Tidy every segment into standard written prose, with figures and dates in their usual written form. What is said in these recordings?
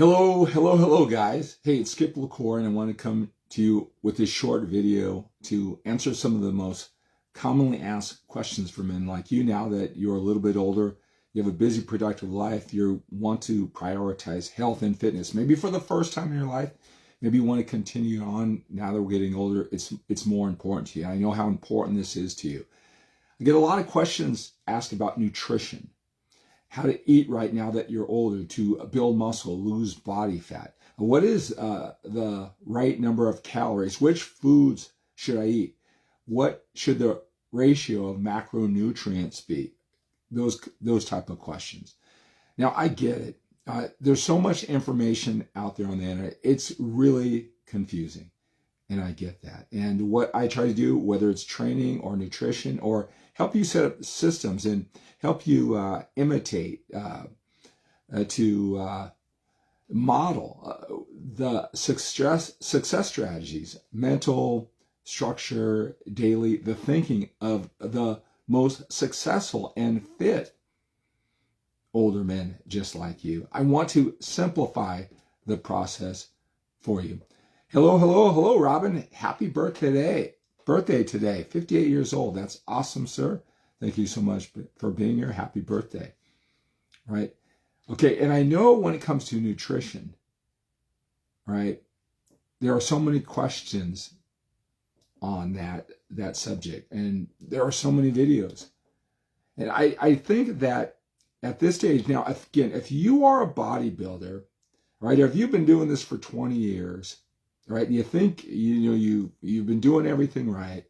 Hello, guys. Hey, it's Skip LaCour, and I want to come to you with this short video to answer some of the most commonly asked questions for men like you. Now that you're a little bit older, you have a busy, productive life, you want to prioritize health and fitness. Maybe for the first time in your life, maybe you want to continue on. Now that we're getting older, it's more important to you. I know how important this is to you. I get a lot of questions asked about nutrition. How to eat right now that you're older to build muscle, lose body fat. What is the right number of calories? Which foods should I eat? What should the ratio of macronutrients be? Those type of questions. Now, I get it. There's so much information out there on the internet. It's really confusing. And I get that. And what I try to do, whether it's training or nutrition or help you set up systems and help you imitate, to model the success strategies, mental structure, daily, the thinking of the most successful and fit older men just like you. I want to simplify the process for you. Hello, Robin. Happy birthday today. 58 years old. That's awesome, sir. Thank you so much for being here. Happy birthday. Right? Okay, and I know when it comes to nutrition, right, there are so many questions on that subject, and there are so many videos. And I think that at this stage, now, again, if you are a bodybuilder, right, or if you've been doing this for 20 years, right? You think you've been doing everything right,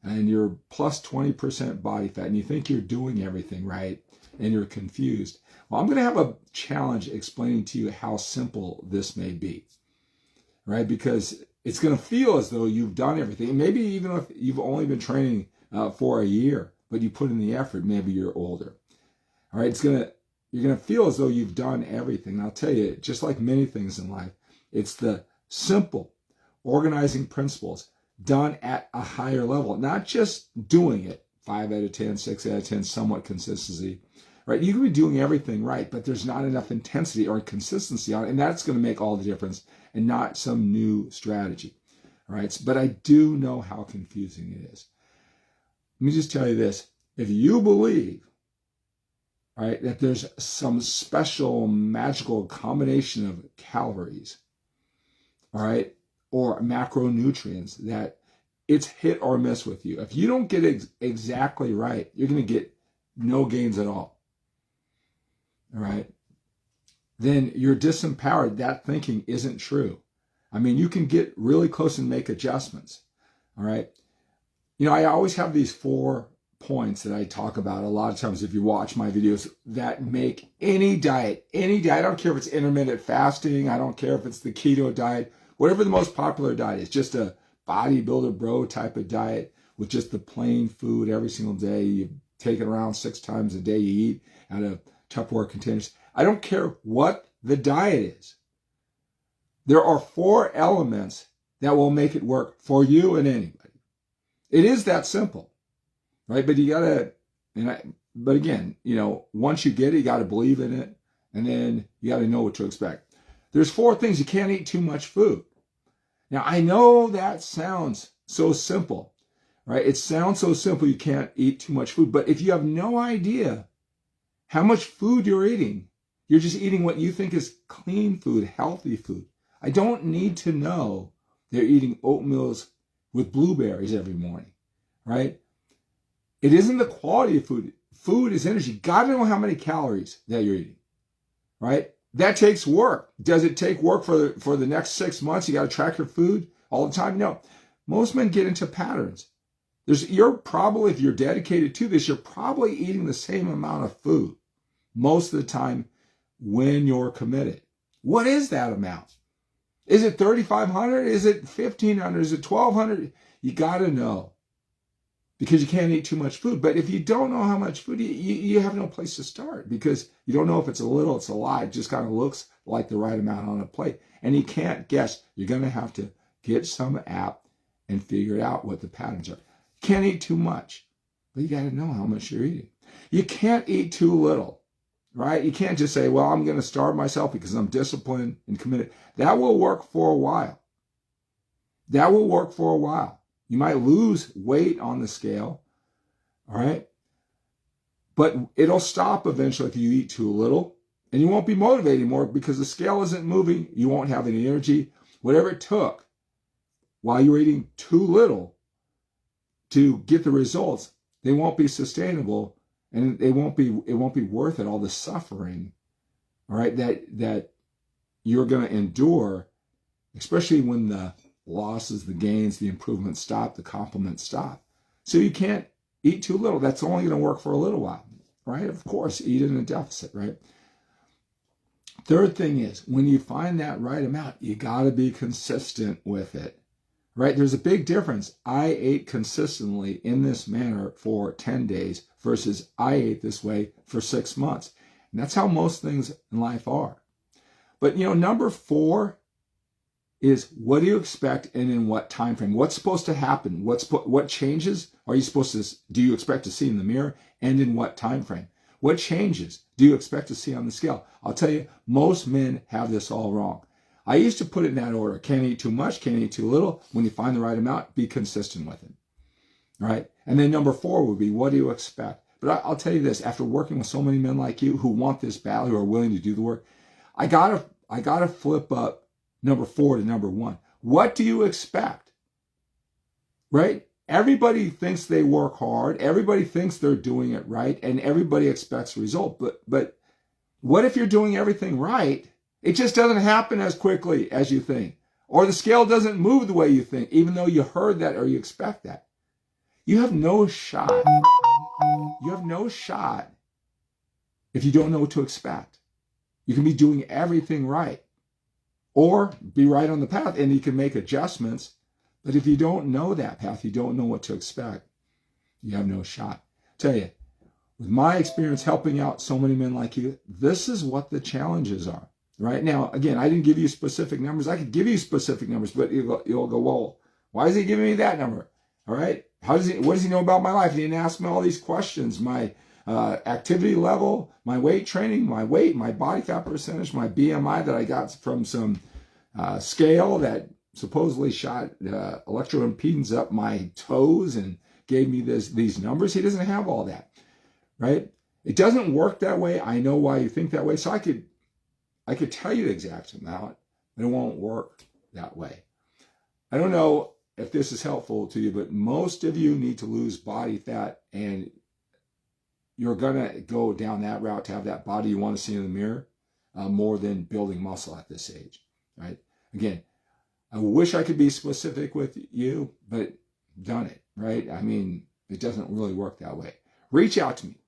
and you're plus 20% body fat, and you think you're doing everything right, and you're confused. Well, I'm going to have a challenge explaining to you how simple this may be, right? Because it's going to feel as though you've done everything. Maybe even if you've only been training for a year, but you put in the effort, maybe you're older. All right, you're going to feel as though you've done everything. And I'll tell you, just like many things in life, it's the simple organizing principles done at a higher level, not just doing it 5 out of 10, 6 out of 10, somewhat consistency, right? You can be doing everything right, but there's not enough intensity or consistency on it, and that's going to make all the difference and not some new strategy, all right? But I do know how confusing it is. Let me just tell you this. If you believe, right, that there's some special magical combination of calories, all right, or macronutrients that it's hit or miss with you. If you don't get it exactly right, you're going to get no gains at all. All right? Then you're disempowered. That thinking isn't true. I mean, you can get really close and make adjustments. All right? I always have these 4 points that I talk about a lot of times if you watch my videos that make any diet, I don't care if it's intermittent fasting, I don't care if it's the keto diet, whatever the most popular diet is, just a bodybuilder bro type of diet with just the plain food every single day. You take it around 6 times a day. You eat out of Tupperware containers. I don't care what the diet is. There are 4 elements that will make it work for you and anybody. It is that simple, right? But you gotta, but again, once you get it, you gotta believe in it, and then you gotta know what to expect. There's 4 things. You can't eat too much food. Now, I know that sounds so simple, right? It sounds so simple, you can't eat too much food. But if you have no idea how much food you're eating, you're just eating what you think is clean food, healthy food. I don't need to know they're eating oatmeals with blueberries every morning, right? It isn't the quality of food. Food is energy. You got to know how many calories that you're eating, right? That takes work. Does it take work for the next 6 months? You got to track your food all the time? No. Most men get into patterns. You're probably, if you're dedicated to this, you're probably eating the same amount of food most of the time when you're committed. What is that amount? Is it 3,500? Is it 1,500? Is it 1,200? You got to know, because you can't eat too much food. But if you don't know how much food, you have no place to start, because you don't know if it's a little, it's a lot. It just kind of looks like the right amount on a plate. And you can't guess. You're going to have to get some app and figure out what the patterns are. You can't eat too much, but you got to know how much you're eating. You can't eat too little. right? You can't just say, well, I'm going to starve myself because I'm disciplined and committed. That will work for a while. That will work for a while. You might lose weight on the scale, all right? But it'll stop eventually if you eat too little, and you won't be motivated anymore because the scale isn't moving. You won't have any energy. Whatever it took while you were eating too little to get the results, they won't be sustainable, and it won't be worth it, all the suffering, all right, that you're going to endure, especially when the losses, the gains, the improvements stop, the compliments stop. So you can't eat too little. That's only going to work for a little while, right? Of course, eat in a deficit, right? Third thing is, when you find that right amount, you got to be consistent with it, right? There's a big difference. I ate consistently in this manner for 10 days versus I ate this way for 6 months. And that's how most things in life are. But, number 4 is, what do you expect and in what time frame? What's supposed to happen? What changes do you expect to see in the mirror, and in what time frame? What changes do you expect to see on the scale? I'll tell you, most men have this all wrong. I used to put it in that order. Can't eat too much, can't eat too little. When you find the right amount, be consistent with it. Right? And then number 4 would be, what do you expect? But I'll tell you this, after working with so many men like you who want this battle, who are willing to do the work, I gotta flip up number 4 to number 1. What do you expect? Right? Everybody thinks they work hard. Everybody thinks they're doing it right, and everybody expects a result. But what if you're doing everything right? It just doesn't happen as quickly as you think, or the scale doesn't move the way you think, even though you heard that or you expect that. You have no shot. You have no shot if you don't know what to expect. You can be doing everything right, or be right on the path, and you can make adjustments. But if you don't know that path, you don't know what to expect, you have no shot. Tell you, with my experience helping out so many men like you, this is what the challenges are. Right now, again, I didn't give you specific numbers. I could give you specific numbers, but you'll go, well, why is he giving me that number? All right. What does he know about my life? He didn't ask me all these questions. My activity level, my weight training, my weight, my body fat percentage, my BMI that I got from some scale that supposedly shot electroimpedance up my toes and gave me these numbers. He doesn't have all that, right? It doesn't work that way. I know why you think that way. So I could tell you the exact amount, but it won't work that way. I don't know if this is helpful to you, but most of you need to lose body fat, and you're going to go down that route to have that body you want to see in the mirror more than building muscle at this age, right? Again, I wish I could be specific with you, but done it, right? I mean, it doesn't really work that way. Reach out to me,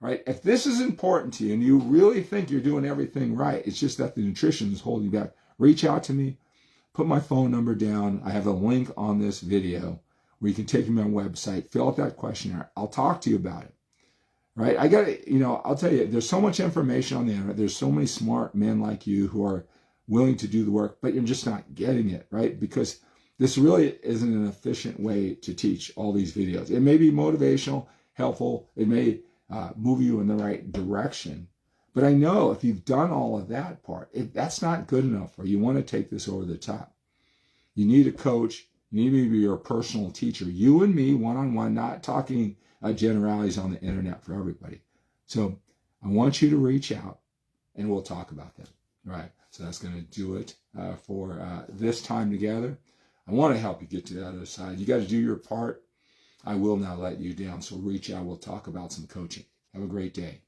right? If this is important to you and you really think you're doing everything right, it's just that the nutrition is holding you back, reach out to me. Put my phone number down. I have a link on this video where you can take me to my website, fill out that questionnaire. I'll talk to you about it, right? I'll tell you, there's so much information on the internet. There's so many smart men like you who are willing to do the work, but you're just not getting it, right? Because this really isn't an efficient way to teach all these videos. It may be motivational, helpful. It may move you in the right direction. But I know if you've done all of that part, that's not good enough, or you want to take this over the top. You need a coach. You need to be your personal teacher. You and me, one-on-one, not talking generalities on the internet for everybody. So I want you to reach out, and we'll talk about that. All right. So that's going to do it for this time together. I want to help you get to the other side. You got to do your part. I will not let you down. So reach out. We'll talk about some coaching. Have a great day.